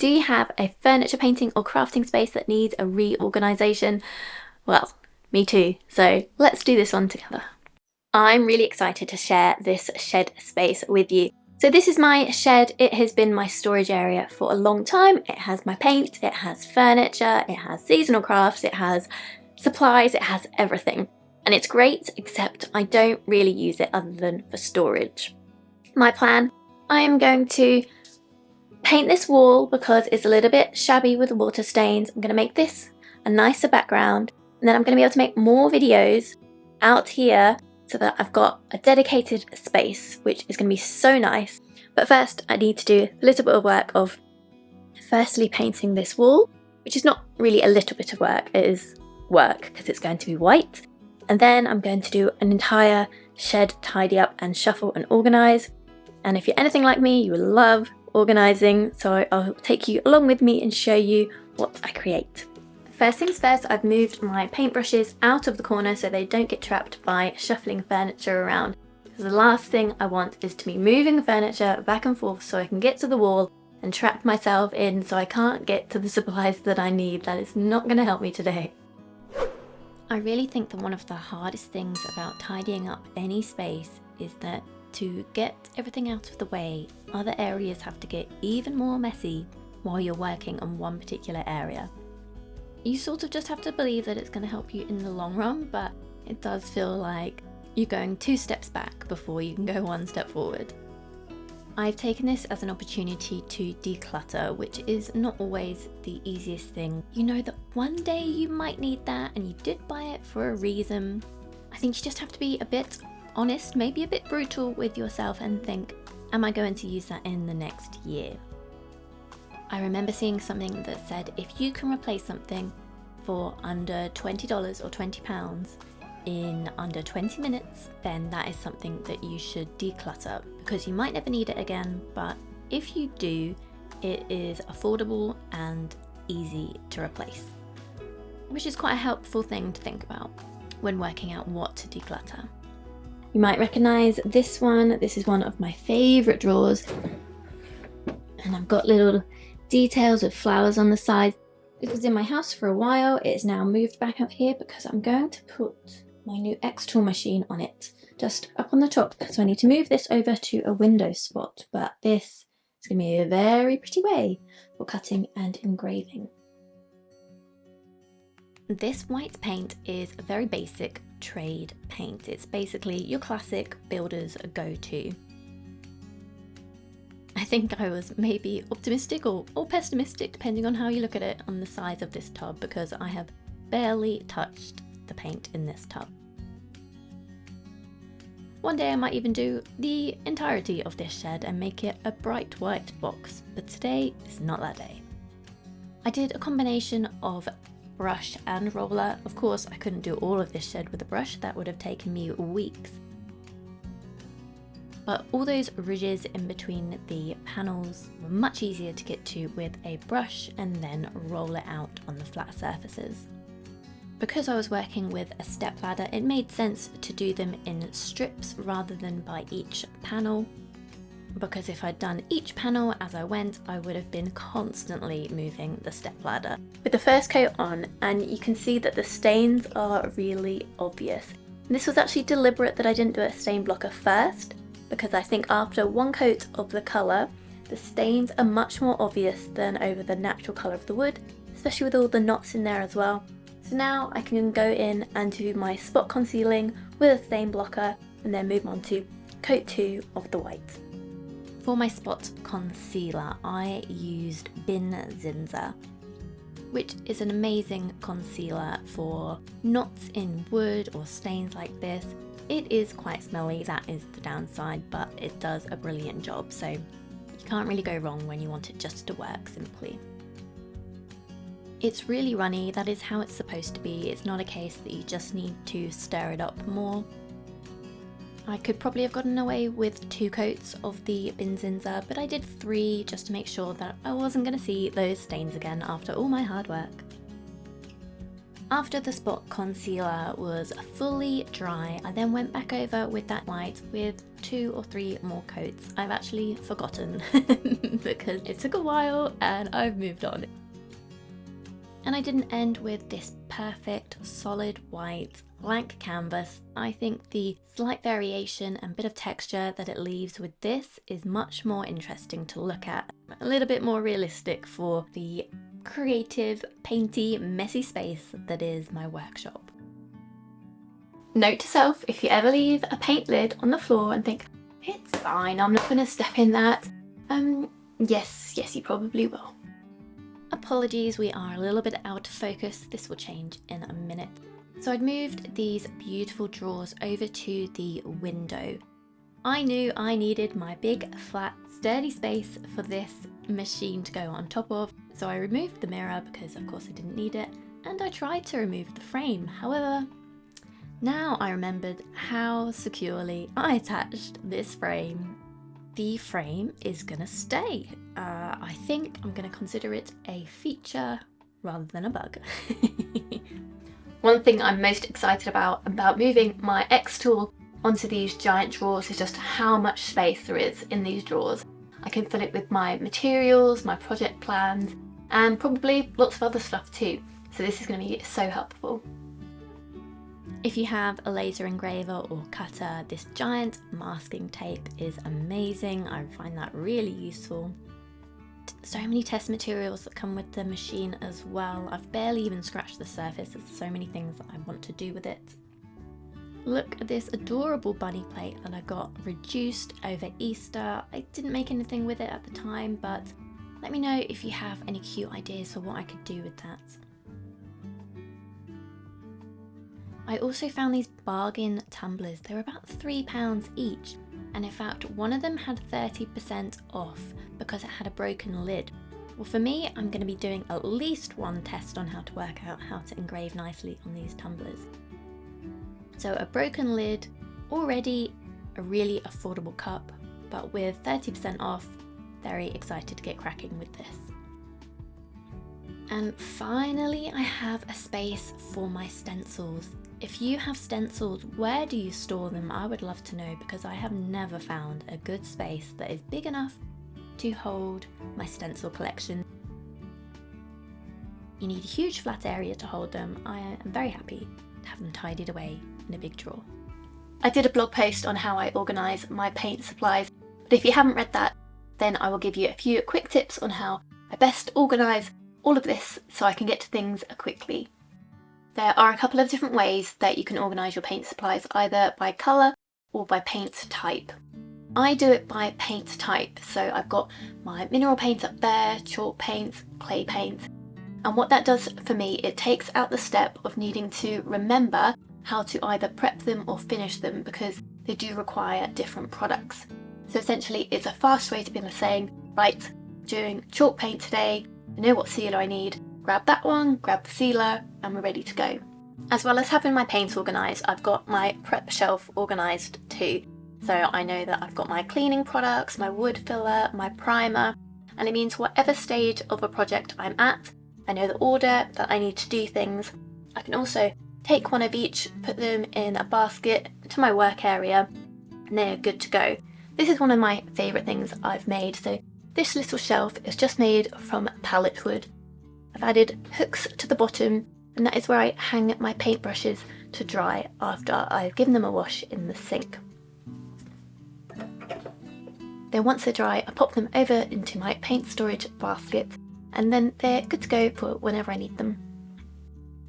Do you have a furniture painting or crafting space that needs a reorganization? Well, me too, so let's do this one together. I'm really excited to share this shed space with you. So this is my shed. It has been my storage area for a long time. It has my paint, it has furniture, it has seasonal crafts, it has supplies, it has everything. And it's great, except I don't really use it other than for storage. My plan, I am going to paint this wall because it's a little bit shabby with the water stains. I'm going to make this a nicer background, and then I'm going to be able to make more videos out here so that I've got a dedicated space, which is going to be so nice. But first I need to do a little bit of work of firstly painting this wall, which is not really a little bit of work, it is work because it's going to be white. And then I'm going to do an entire shed tidy up and shuffle and organise. And if you're anything like me, you will love organising, so I'll take you along with me and show you what I create. First things first, I've moved my paintbrushes out of the corner so they don't get trapped by shuffling furniture around. Because the last thing I want is to be moving furniture back and forth so I can get to the wall and trap myself in so I can't get to the supplies that I need. That is not going to help me today. I really think that one of the hardest things about tidying up any space is that to get everything out of the way, other areas have to get even more messy while you're working on one particular area. You sort of just have to believe that it's going to help you in the long run, but it does feel like you're going 2 steps back before you can go 1 step forward. I've taken this as an opportunity to declutter, which is not always the easiest thing. You know that one day you might need that and you did buy it for a reason. I think you just have to be a bit honest, maybe a bit brutal with yourself and think, am I going to use that in the next year? I remember seeing something that said if you can replace something for under $20 or £20 in under 20 minutes, then that is something that you should declutter, because you might never need it again, but if you do, it is affordable and easy to replace, which is quite a helpful thing to think about when working out what to declutter. You might recognise this one. This is one of my favourite drawers, and I've got little details with flowers on the side. This was in my house for a while. It is now moved back up here because I'm going to put my new xTool machine on it, just up on the top, so I need to move this over to a window spot, but this is going to be a very pretty way for cutting and engraving. This white paint is a very basic trade paint. It's basically your classic builder's go-to. I think I was maybe optimistic or pessimistic, depending on how you look at it, on the size of this tub, because I have barely touched the paint in this tub. One day I might even do the entirety of this shed and make it a bright white box, but today is not that day. I did a combination of brush and roller. Of course, I couldn't do all of this shed with a brush, that would have taken me weeks. But all those ridges in between the panels were much easier to get to with a brush and then roll it out on the flat surfaces. Because I was working with a step ladder, it made sense to do them in strips rather than by each panel, because if I'd done each panel as I went, I would have been constantly moving the step ladder. With the first coat on, and you can see that the stains are really obvious. And this was actually deliberate that I didn't do a stain blocker first, because I think after 1 coat of the colour, the stains are much more obvious than over the natural colour of the wood, especially with all the knots in there as well. So now I can go in and do my spot concealing with a stain blocker and then move on to coat 2 of the white. For my spot concealer, I used Bin Zinza, which is an amazing concealer for knots in wood or stains like this. It is quite smelly, that is the downside, but it does a brilliant job, so you can't really go wrong when you want it just to work simply. It's really runny, that is how it's supposed to be. It's not a case that you just need to stir it up more. I could probably have gotten away with 2 coats of the Bin Zinza, but I did 3 just to make sure that I wasn't going to see those stains again after all my hard work. After the spot concealer was fully dry, I then went back over with that white with 2 or 3 more coats. I've actually forgotten because it took a while and I've moved on. And I didn't end with this perfect solid white blank canvas. I think the slight variation and bit of texture that it leaves with this is much more interesting to look at. A little bit more realistic for the creative, painty, messy space that is my workshop. Note to self, if you ever leave a paint lid on the floor and think, it's fine, I'm not going to step in that, yes, you probably will. Apologies, we are a little bit out of focus. This will change in a minute. So I'd moved these beautiful drawers over to the window. I knew I needed my big, flat, sturdy space for this machine to go on top of, so I removed the mirror because of course I didn't need it, and I tried to remove the frame. However, now I remembered how securely I attached this frame. The frame is gonna stay. I think I'm gonna consider it a feature rather than a bug. One thing I'm most excited about moving my xTool onto these giant drawers is just how much space there is in these drawers. I can fill it with my materials, my project plans, and probably lots of other stuff too. So this is going to be so helpful. If you have a laser engraver or cutter, this giant masking tape is amazing. I find that really useful. So many test materials that come with the machine as well. I've barely even scratched the surface. There's so many things that I want to do with it. Look at this adorable bunny plate that I got reduced over Easter. I didn't make anything with it at the time, but let me know if you have any cute ideas for what I could do with that. I also found these bargain tumblers. They were about £3 each, and in fact one of them had 30% off because it had a broken lid. Well, for me, I'm going to be doing at least one test on how to work out how to engrave nicely on these tumblers. So a broken lid, already a really affordable cup, but with 30% off, very excited to get cracking with this. And finally, I have a space for my stencils. If you have stencils, where do you store them? I would love to know, because I have never found a good space that is big enough to hold my stencil collection. You need a huge flat area to hold them. I am very happy to have them tidied away in a big drawer. I did a blog post on how I organise my paint supplies, but if you haven't read that, then I will give you a few quick tips on how I best organise all of this so I can get to things quickly. There are a couple of different ways that you can organise your paint supplies, either by colour or by paint type. I do it by paint type, so I've got my mineral paint up there, chalk paints, clay paints, and what that does for me, it takes out the step of needing to remember how to either prep them or finish them, because they do require different products. So essentially it's a fast way to be saying, right, doing chalk paint today, I know what sealer I need, grab that one, grab the sealer, and we're ready to go. As well as having my paints organised, I've got my prep shelf organised too. So I know that I've got my cleaning products, my wood filler, my primer, and it means whatever stage of a project I'm at, I know the order that I need to do things. I can also take one of each, put them in a basket to my work area, and they're good to go. This is one of my favourite things I've made. So this little shelf is just made from pallet wood. I've added hooks to the bottom, and that is where I hang my paintbrushes to dry after I've given them a wash in the sink. Then once they're dry, I pop them over into my paint storage basket, and then they're good to go for whenever I need them.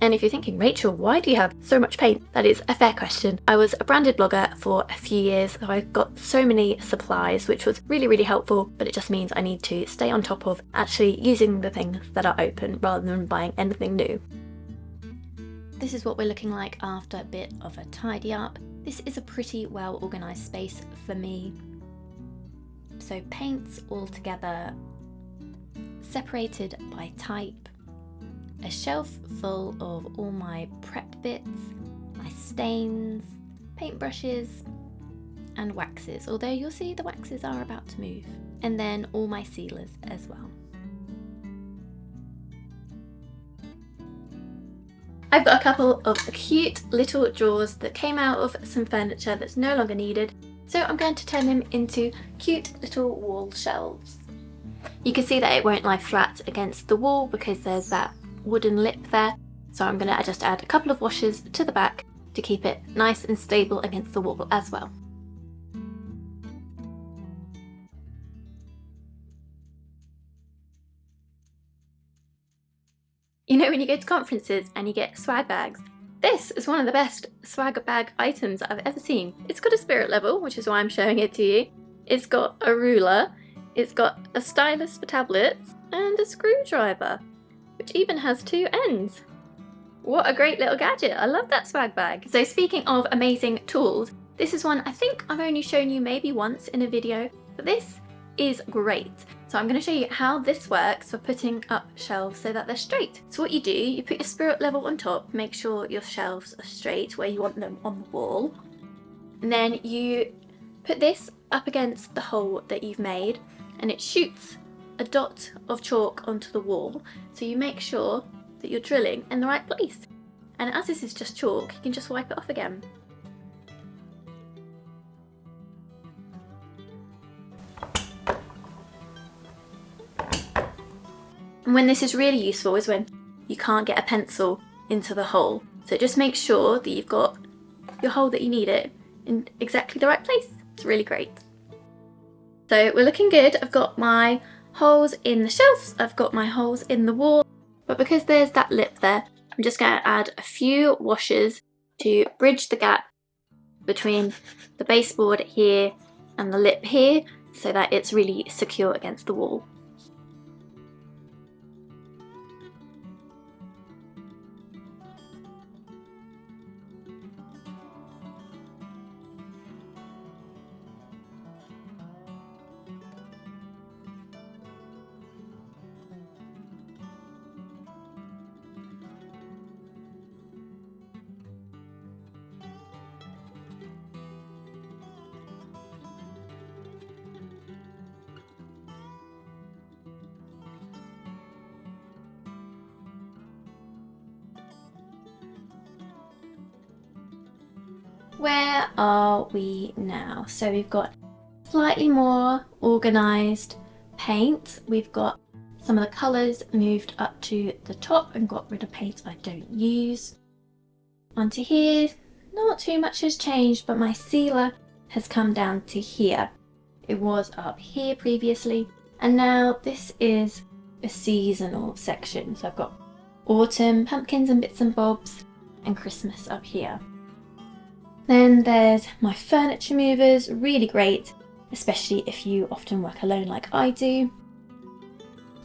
And if you're thinking, Rachel, why do you have so much paint? That is a fair question. I was a branded blogger for a few years, so I got so many supplies, which was really, really helpful, but it just means I need to stay on top of actually using the things that are open rather than buying anything new. This is what we're looking like after a bit of a tidy up. This is a pretty well organised space for me. So paints all together, separated by type, a shelf full of all my prep bits, my stains, paintbrushes and waxes, although you'll see the waxes are about to move, and then all my sealers as well. I've got a couple of cute little drawers that came out of some furniture that's no longer needed, so I'm going to turn them into cute little wall shelves. You can see that it won't lie flat against the wall because there's that wooden lip there, so I'm going to just add a couple of washers to the back to keep it nice and stable against the wall as well. You know when you go to conferences and you get swag bags? This is one of the best swag bag items I've ever seen. It's got a spirit level, which is why I'm showing it to you. It's got a ruler, it's got a stylus for tablets, and a screwdriver, which even has two ends. What a great little gadget, I love that swag bag. So speaking of amazing tools, this is one I think I've only shown you maybe once in a video, but this is great. So I'm going to show you how this works for putting up shelves so that they're straight. So what you do, you put your spirit level on top, make sure your shelves are straight where you want them on the wall. And then you put this up against the hole that you've made and it shoots a dot of chalk onto the wall. So you make sure that you're drilling in the right place. And as this is just chalk, you can just wipe it off again. And when this is really useful is when you can't get a pencil into the hole. So just make sure that you've got your hole that you need it in exactly the right place. It's really great. So we're looking good. I've got my holes in the shelves, I've got my holes in the wall, but because there's that lip there, I'm just going to add a few washers to bridge the gap between the baseboard here and the lip here so that it's really secure against the wall. Where are we now? So we've got slightly more organised paint. We've got some of the colours moved up to the top and got rid of paints I don't use. Onto here, not too much has changed, but my sealer has come down to here. It was up here previously, and now this is a seasonal section. So I've got autumn, pumpkins and bits and bobs, and Christmas up here. Then there's my furniture movers, really great, especially if you often work alone like I do.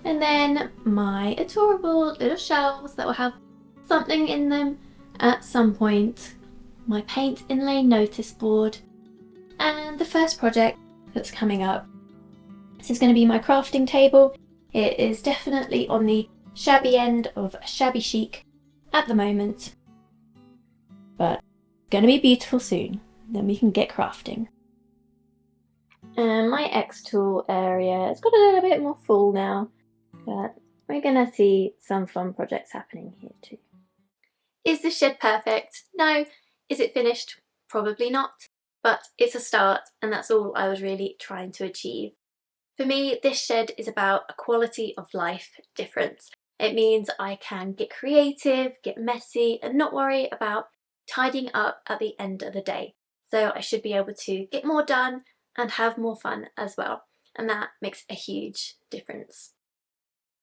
And then my adorable little shelves that will have something in them at some point. My paint inlay notice board. And the first project that's coming up. This is going to be my crafting table. It is definitely on the shabby end of shabby chic at the moment, but going to be beautiful soon, then we can get crafting. And my xTool area, it's got a little bit more full now, but we're going to see some fun projects happening here too. Is this shed perfect? No. Is it finished? Probably not, but it's a start and that's all I was really trying to achieve. For me, this shed is about a quality of life difference. It means I can get creative, get messy and not worry about tidying up at the end of the day. So I should be able to get more done and have more fun as well. And that makes a huge difference.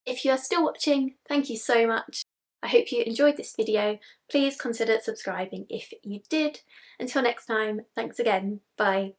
If you are still watching, thank you so much. I hope you enjoyed this video. Please consider subscribing if you did. Until next time, thanks again. Bye.